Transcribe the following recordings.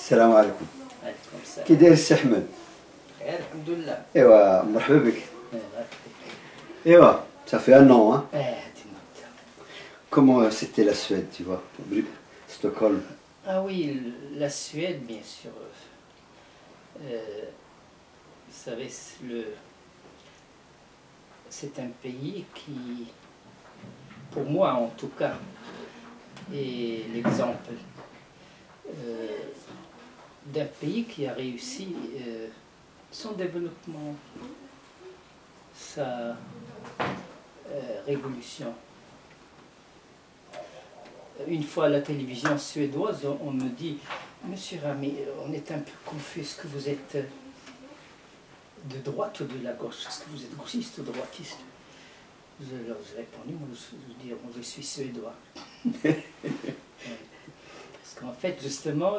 السلام عليكم. عليكم السلام. كي داير السي احمد؟ بخير الحمد لله. ايوا مرحبا بك. الله ايوا ça fait un an hein. يخليك. Comment c'était la Suède, tu vois, Stockholm? Ah oui, la Suède, bien sûr. Vous savez, c'est un pays qui, pour moi en tout cas, est l'exemple d'un pays qui a réussi son développement, sa révolution. Une fois à la télévision suédoise, on me dit « Monsieur Rami, on est un peu confus, est-ce que vous êtes de droite ou de la gauche? Est-ce que vous êtes gauchiste ou droitiste ?» Je leur ai répondu « je suis suédois. » Parce qu'en fait, justement,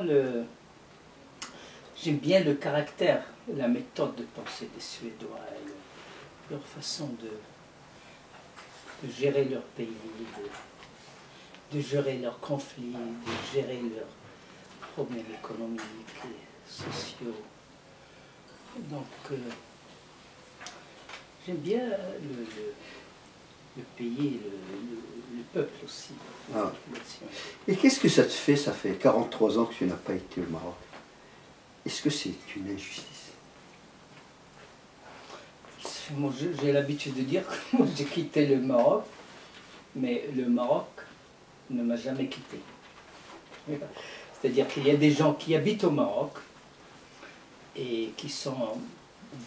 j'aime bien le caractère, la méthode de pensée des Suédois, et leur façon de gérer leur pays, de gérer leurs conflits, de gérer leurs problèmes économiques et sociaux. Donc, j'aime bien le pays, le peuple aussi, la population. Et qu'est-ce que ça te fait? Ça fait 43 ans que tu n'as pas été au Maroc. Est-ce que c'est une injustice? Moi, j'ai l'habitude de dire que moi j'ai quitté le Maroc, mais le Maroc ne m'a jamais quitté. C'est-à-dire qu'il y a des gens qui habitent au Maroc et qui sont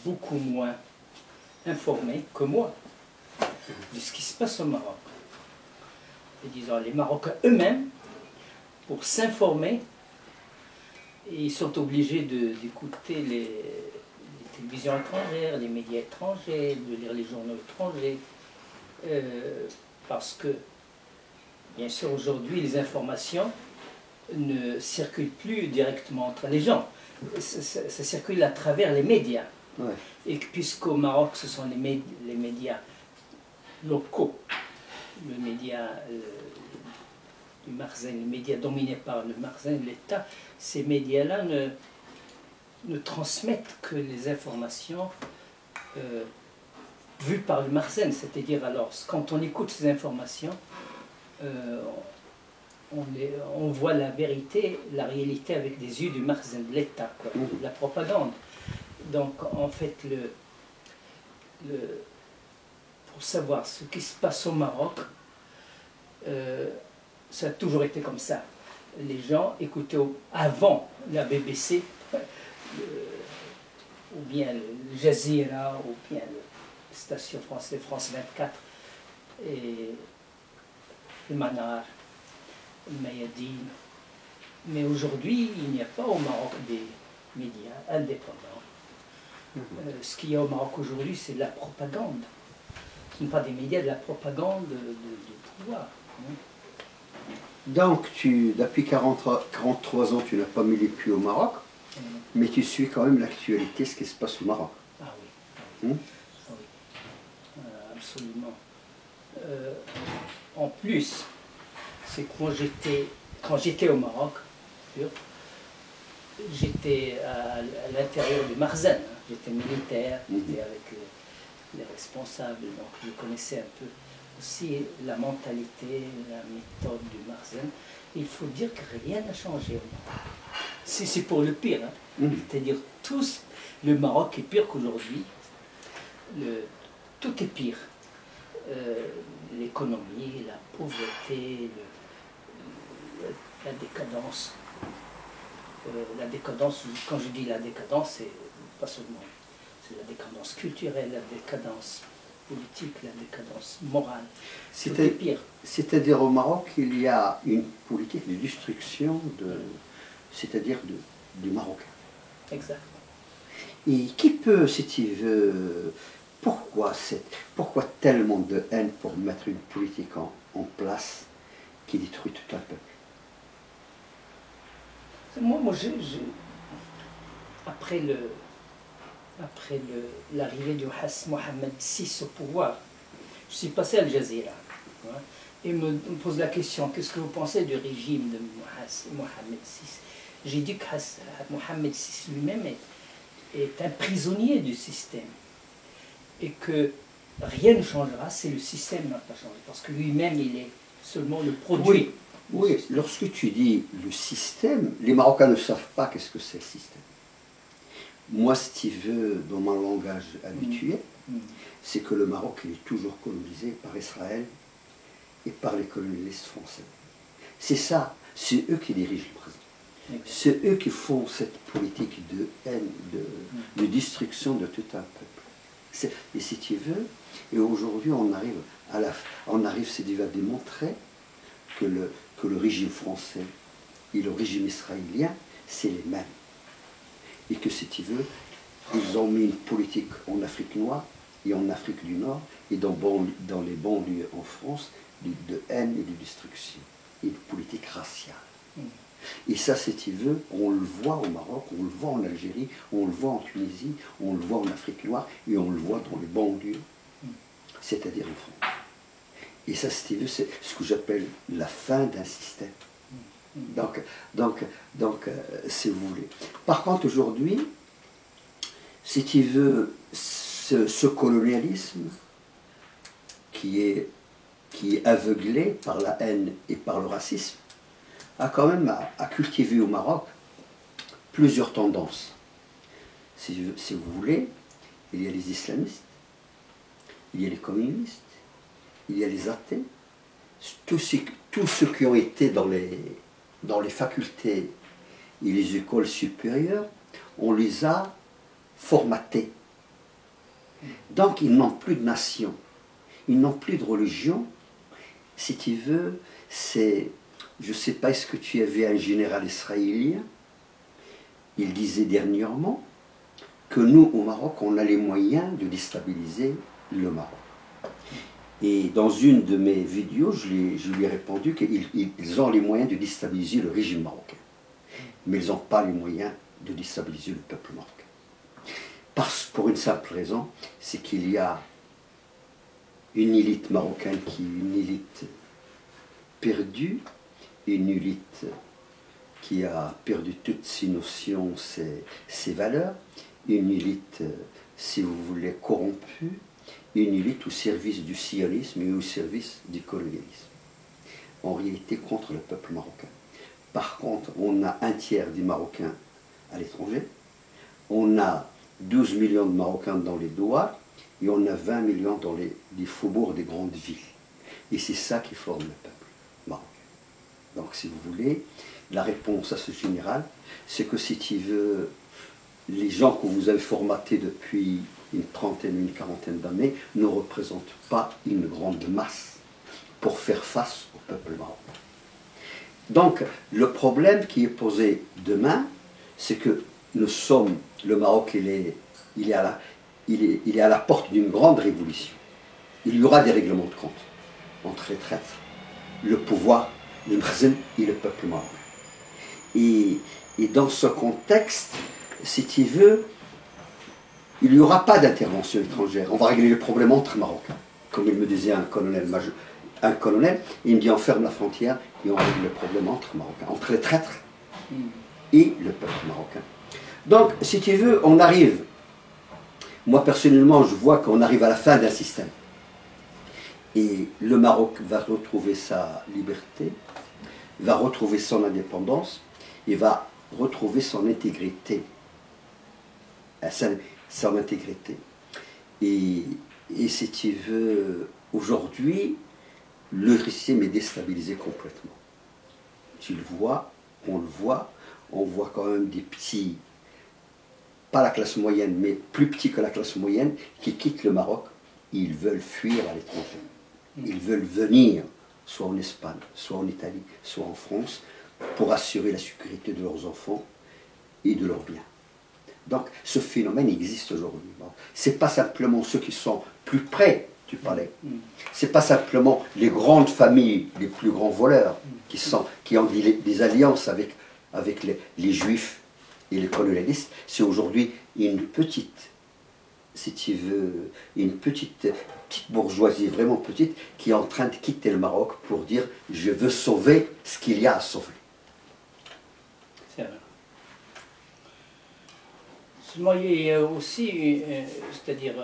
beaucoup moins informés que moi de ce qui se passe au Maroc. Et disons, les Marocains eux-mêmes, pour s'informer, ils sont obligés d'écouter les télévisions étrangères, les médias étrangers, de lire les journaux étrangers, parce que, bien sûr, aujourd'hui, les informations ne circulent plus directement entre les gens. Ça circule à travers les médias. Ouais. Et puisqu'au Maroc, ce sont les médias locaux, le média du Marzen, les médias dominés par le Marzen, l'État, ces médias-là ne transmettent que les informations vues par le Marzen. C'est-à-dire, alors, quand on écoute ces informations, on voit la vérité, la réalité avec des yeux du Marzen, de l'État, la propagande. Donc, en fait, pour savoir ce qui se passe au Maroc, ça a toujours été comme ça. Les gens écoutaient avant la BBC, ou bien le Jazeera, ou bien la station française France 24, et le Manar, le Mayadine. Mais aujourd'hui, il n'y a pas au Maroc des médias indépendants. Ce qu'il y a au Maroc aujourd'hui, c'est de la propagande. Ce ne sont pas des médias, de la propagande de pouvoir. Donc, depuis 43 ans, tu n'as pas mis les pieds au Maroc, mais tu suis quand même l'actualité, ce qui se passe au Maroc. Ah oui, absolument. En plus, c'est que quand j'étais au Maroc, j'étais à l'intérieur du Marzen. J'étais militaire, j'étais avec les responsables, donc je connaissais un peu aussi la mentalité, la méthode du Marzen. Il faut dire que rien n'a changé au Maroc. C'est pour le pire, hein. C'est-à-dire le Maroc est pire qu'aujourd'hui. Tout est pire. L'économie, la pauvreté, la décadence. La décadence, quand je dis la décadence, c'est pas seulement, c'est la décadence culturelle, la décadence politique, la décadence morale. C'est pire. C'est-à-dire au Maroc, il y a une politique de destruction, c'est-à-dire du Marocain. Exact. Et qui peut, si tu veux, pourquoi tellement de haine pour mettre une politique en place qui détruit tout un peuple? Moi après l'arrivée du Mohamed VI au pouvoir, je suis passé à Al Jazeera. Et me pose la question, qu'est-ce que vous pensez du régime de Mohamed VI? j'ai dit que Mohamed VI lui-même est un prisonnier du système. Et que rien ne changera, c'est le système qui n'a pas changé. Parce que lui-même, il est seulement le produit. Oui, lorsque tu dis le système, les Marocains ne savent pas qu'est-ce que c'est le système. Moi, si tu veux, dans mon langage habitué, c'est que le Maroc il est toujours colonisé par Israël et par les colonialistes français. C'est ça, c'est eux qui dirigent le présent. C'est eux qui font cette politique de haine, de destruction de tout un peuple. Et si tu veux, et aujourd'hui on arrive, c'est déjà démontré que le régime français et le régime israélien, c'est les mêmes. Et que si tu veux, ils ont mis une politique en Afrique noire et en Afrique du Nord et dans les banlieues en France de haine et de destruction et de politique raciale. Et ça, si tu veux, on le voit au Maroc, on le voit en Algérie, on le voit en Tunisie, on le voit en Afrique noire et on le voit dans les banlieues, c'est-à-dire en France. Et ça, si tu veux, c'est ce que j'appelle la fin d'un système. Donc, si vous voulez. Par contre, aujourd'hui, si tu veux, ce colonialisme qui est aveuglé par la haine et par le racisme, a quand même à cultiver au Maroc plusieurs tendances. Si vous voulez, il y a les islamistes, il y a les communistes, il y a les athées, tous ceux qui ont été dans les facultés et les écoles supérieures, on les a formatés. Donc ils n'ont plus de nation, ils n'ont plus de religion. Si tu veux, c'est... Je ne sais pas, est-ce que tu avais un général israélien? Il disait dernièrement que nous, au Maroc, on a les moyens de déstabiliser le Maroc. Et dans une de mes vidéos, je lui ai répondu qu'ils ont les moyens de déstabiliser le régime marocain. Mais ils n'ont pas les moyens de déstabiliser le peuple marocain. Pour une simple raison, c'est qu'il y a une élite marocaine qui est une élite perdue, une élite qui a perdu toutes ses notions, ses valeurs, une élite, si vous voulez, corrompue, une élite au service du sionisme et au service du colonialisme. En réalité, contre le peuple marocain. Par contre, on a un tiers des Marocains à l'étranger, on a 12 millions de Marocains dans les douars, et on a 20 millions dans les faubourgs des grandes villes. Et c'est ça qui forme le peuple marocain. Donc, si vous voulez, la réponse à ce général, c'est que si tu veux, les gens que vous avez formatés depuis une trentaine, une quarantaine d'années ne représentent pas une grande masse pour faire face au peuple marocain. Donc, le problème qui est posé demain, c'est que nous sommes, le Maroc, il est à la porte d'une grande révolution. Il y aura des règlements de compte entre les traîtres, le pouvoir, le Mkhzen et le peuple marocain. Et dans ce contexte, si tu veux, il n'y aura pas d'intervention étrangère. On va régler les problèmes entre Marocains. Comme il me disait un colonel, il me dit on ferme la frontière et on règle le problème entre Marocains, entre les traîtres et le peuple marocain. Donc, si tu veux, on arrive, moi personnellement, je vois qu'on arrive à la fin d'un système. Et le Maroc va retrouver sa liberté, va retrouver son indépendance et va retrouver son intégrité. Son intégrité. Et si tu veux, aujourd'hui, le système est déstabilisé complètement. Tu le vois, on voit quand même des petits, pas la classe moyenne, mais plus petits que la classe moyenne, qui quittent le Maroc, ils veulent fuir à l'étranger. Ils veulent venir, soit en Espagne, soit en Italie, soit en France, pour assurer la sécurité de leurs enfants et de leurs biens. Donc, ce phénomène existe aujourd'hui. Ce n'est pas simplement ceux qui sont plus près, tu parlais. Ce n'est pas simplement les grandes familles, les plus grands voleurs, qui ont des alliances avec les juifs et les colonialistes. C'est aujourd'hui une petite, si tu veux, une petite bourgeoisie, vraiment petite, qui est en train de quitter le Maroc pour dire « je veux sauver ce qu'il y a à sauver ». Seulement, il y a aussi, c'est-à-dire,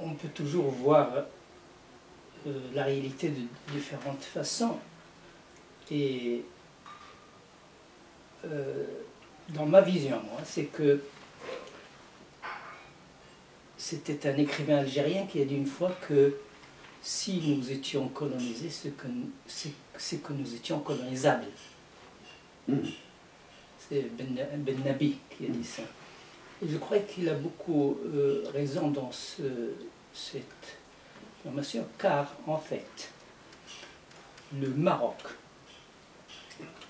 on peut toujours voir la réalité de différentes façons. Et dans ma vision, moi, c'est que c'était un écrivain algérien qui a dit une fois que si nous étions colonisés, c'est que nous étions colonisables. C'est Ben Nabi qui a dit ça. Et je crois qu'il a beaucoup raison dans cette information, car en fait, le Maroc,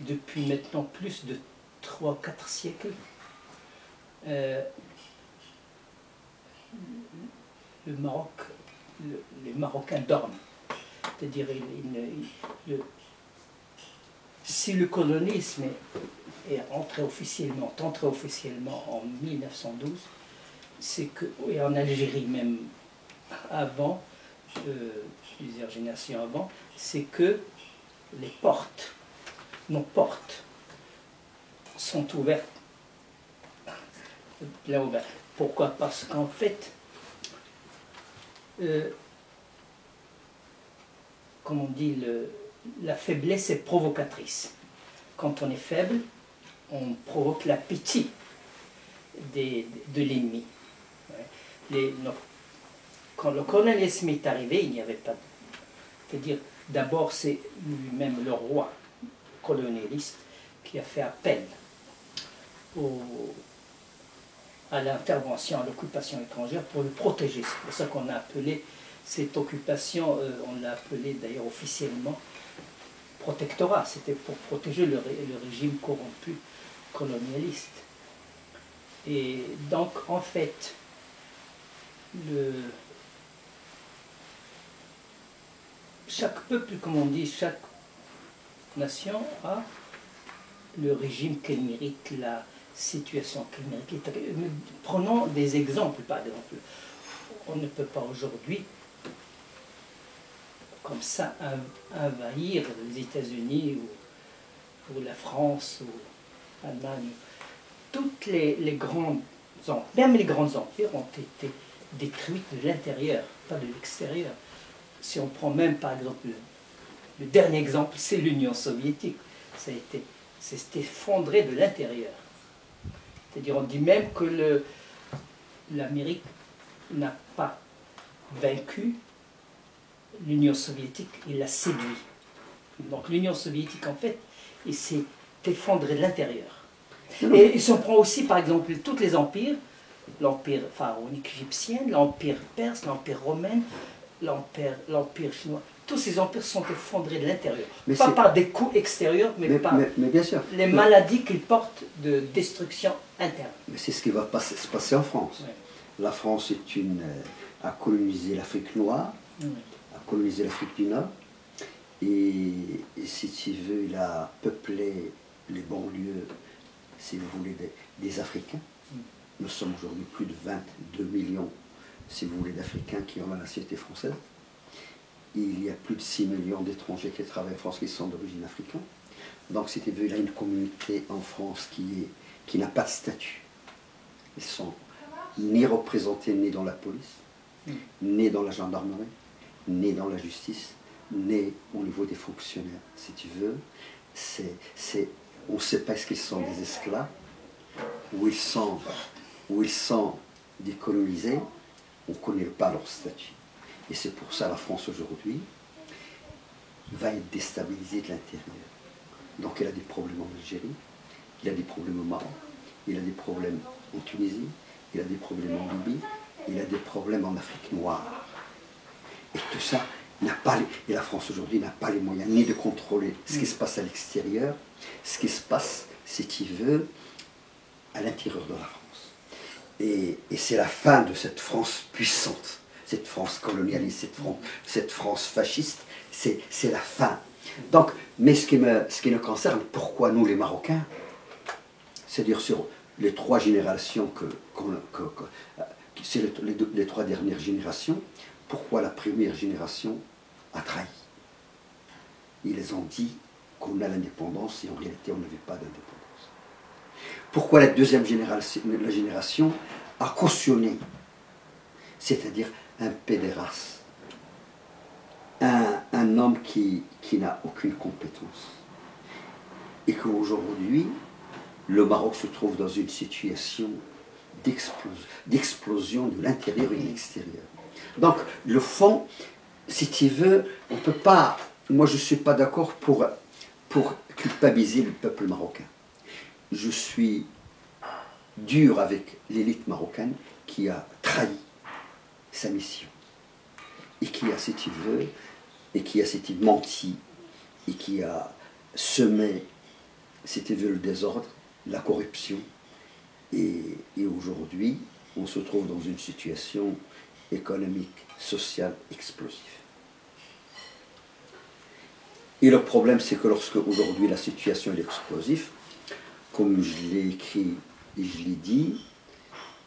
depuis maintenant plus de 3-4 siècles, le Maroc, les Marocains dorment. C'est-à-dire, si le colonisme est entré officiellement en 1912, c'est que, et en Algérie même avant, plusieurs générations avant, c'est que les portes, nos portes, sont ouvertes, bien ouvertes. Pourquoi? Parce qu'en fait, comme on dit, la faiblesse est provocatrice. Quand on est faible, on provoque l'appétit de l'ennemi. Quand le colonialisme est arrivé, il n'y avait pas... C'est-à-dire, d'abord, c'est lui-même le roi colonialiste qui a fait appel à l'intervention, à l'occupation étrangère pour le protéger. C'est pour ça qu'on a appelé cette occupation, on l'a appelée d'ailleurs officiellement protectorat. C'était pour protéger le régime corrompu colonialiste. Et donc, en fait, chaque peuple, comme on dit, chaque nation a le régime qu'elle mérite, la situation qu'elle mérite. Prenons des exemples, par exemple. On ne peut pas aujourd'hui, comme ça, envahir les États-Unis ou la France ou l'Allemagne. Toutes les grandes empires, même les grands empires ont été détruits de l'intérieur, pas de l'extérieur. Si on prend même par exemple le dernier exemple, c'est l'Union soviétique. C'est effondré de l'intérieur. C'est-à-dire, on dit même que l'Amérique n'a pas vaincu l'Union soviétique, il l'a séduit. Donc l'Union soviétique, en fait, il s'est effondré de l'intérieur. Et si on prend aussi, par exemple, tous les empires, l'empire pharaonique égyptien, l'empire perse, l'empire romain, l'empire chinois, tous ces empires sont effondrés de l'intérieur. Pas par des coups extérieurs, mais par bien sûr. Les maladies qu'ils portent de destruction interne. Mais c'est ce qui va se passer en France. Ouais. La France a colonisé l'Afrique noire, a colonisé l'Afrique du Nord, et si tu veux, il a peuplé les banlieues, si vous voulez, des Africains. Nous sommes aujourd'hui plus de 22 millions, si vous voulez, d'Africains qui ont la nationalité française. Il y a plus de 6 millions d'étrangers qui travaillent en France qui sont d'origine africaine. Donc, si tu veux, il y a une communauté en France qui n'a pas de statut. Ils ne sont ni représentés ni dans la police, ni dans la gendarmerie, ni dans la justice, ni au niveau des fonctionnaires. Si tu veux, on ne sait pas est-ce qu'ils sont des esclaves, ou ils sont décolonisés, on ne connaît pas leur statut. Et c'est pour ça que la France aujourd'hui va être déstabilisée de l'intérieur. Donc elle a des problèmes en Algérie, il a des problèmes au Maroc, il a des problèmes en Tunisie, il a des problèmes en Libye, il a des problèmes en Afrique noire. Et tout ça, et la France aujourd'hui n'a pas les moyens ni de contrôler ce qui se passe à l'extérieur, ce qui se passe, si tu veux, à l'intérieur de la France. Et c'est la fin de cette France puissante, cette France colonialiste, cette France fasciste, c'est la fin. Donc, mais ce qui nous concerne, pourquoi nous les Marocains, c'est-à-dire sur les 3 générations, c'est les 3 dernières générations, pourquoi la première génération a trahi? Ils ont dit qu'on a l'indépendance et en réalité on n'avait pas d'indépendance. Pourquoi la deuxième génération a cautionné, c'est-à-dire un pédéraste, un homme qui n'a aucune compétence. Et qu'aujourd'hui, le Maroc se trouve dans une situation d'explosion de l'intérieur et de l'extérieur. Donc, le fond, si tu veux, on ne peut pas... Moi, je ne suis pas d'accord pour culpabiliser le peuple marocain. Je suis dur avec l'élite marocaine qui a trahi sa mission. Et qui a, si tu veux, menti, et qui a semé, si tu veux, le désordre, la corruption. Et aujourd'hui, on se trouve dans une situation économique, sociale, explosive. Et le problème, c'est que lorsque aujourd'hui la situation est explosive, comme je l'ai écrit et je l'ai dit,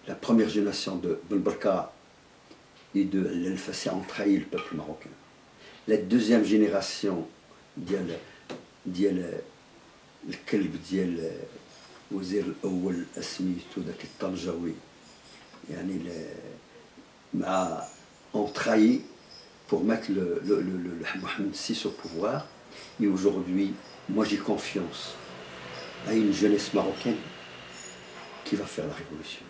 la première génération de Belbarka et de l'El-Fassi ont trahi le peuple marocain. La deuxième génération ديال الكلب ديال الوزير الاول سميتو داك الطنجاوي يعني مع ont trahi pour mettre le Mohamed VI au pouvoir. Et aujourd'hui, moi j'ai confiance à une jeunesse marocaine qui va faire la révolution.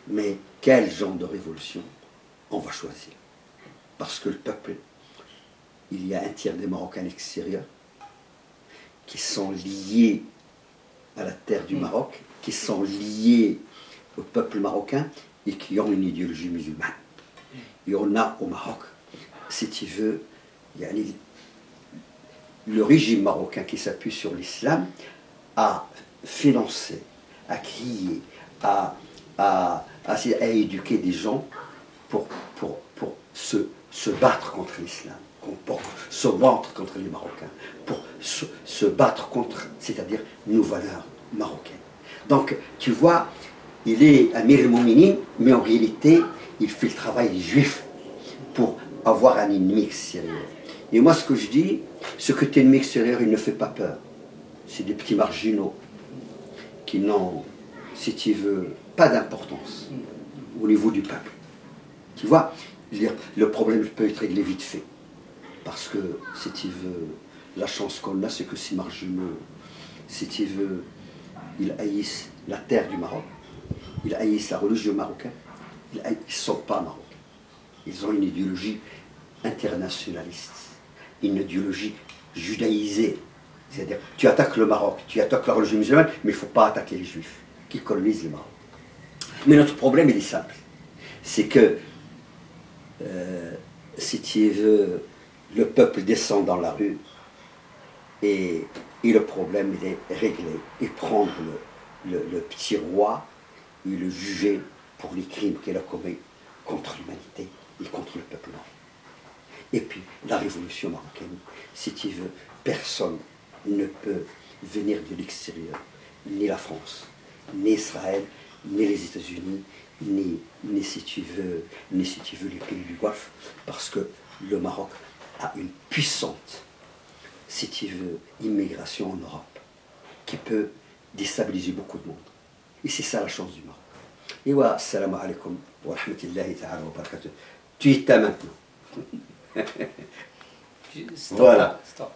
Mais quel genre de révolution on va choisir? Parce que le peuple, il y a un tiers des Marocains extérieurs qui sont liés à la terre du Maroc, qui sont liés au peuple marocain et qui ont une idéologie musulmane. Et on a au Maroc, si tu veux, le régime marocain qui s'appuie sur l'islam a financé, a crié, a éduqué des gens pour se battre contre l'islam, pour se battre contre les Marocains, pour se battre contre, c'est-à-dire nos valeurs marocaines. Donc, tu vois, il est Amir al-Mouminin, mais en réalité, il fait le travail des Juifs pour avoir un ennemi extérieur. Et moi, ce que je dis, ce que tu es ennemi extérieur, il ne fait pas peur. C'est des petits marginaux qui n'ont, si tu veux, pas d'importance au niveau du peuple. Tu vois, je veux dire, le problème peut être réglé vite fait. Parce que, si tu veux, la chance qu'on a, c'est que ces marginaux, si tu veux, ils haïssent la terre du Maroc, ils haïssent la religion marocaine, ils ne sont pas marocains. Ils ont une idéologie internationaliste, une idéologie judaïsée. C'est-à-dire, tu attaques le Maroc, tu attaques la religion musulmane, mais il ne faut pas attaquer les Juifs qui colonisent le Maroc. Mais notre problème, il est simple. C'est que, si tu veux, le peuple descend dans la rue et le problème, il est réglé. Et prendre le petit roi et le juger pour les crimes qu'il a commis contre l'humanité et contre le peuple marocain. Et puis, la révolution marocaine, si tu veux, personne ne peut venir de l'extérieur, ni la France, ni Israël, ni les États-Unis, ni si tu veux, les pays du Golfe, parce que le Maroc a une puissante, si tu veux, immigration en Europe, qui peut déstabiliser beaucoup de monde. Et c'est ça la chance du Maroc. Et voilà, assalamu alaikum wa rahmatullahi ta'ala wa barakatuh. Tu y es maintenant. Stop. Voilà. Stop.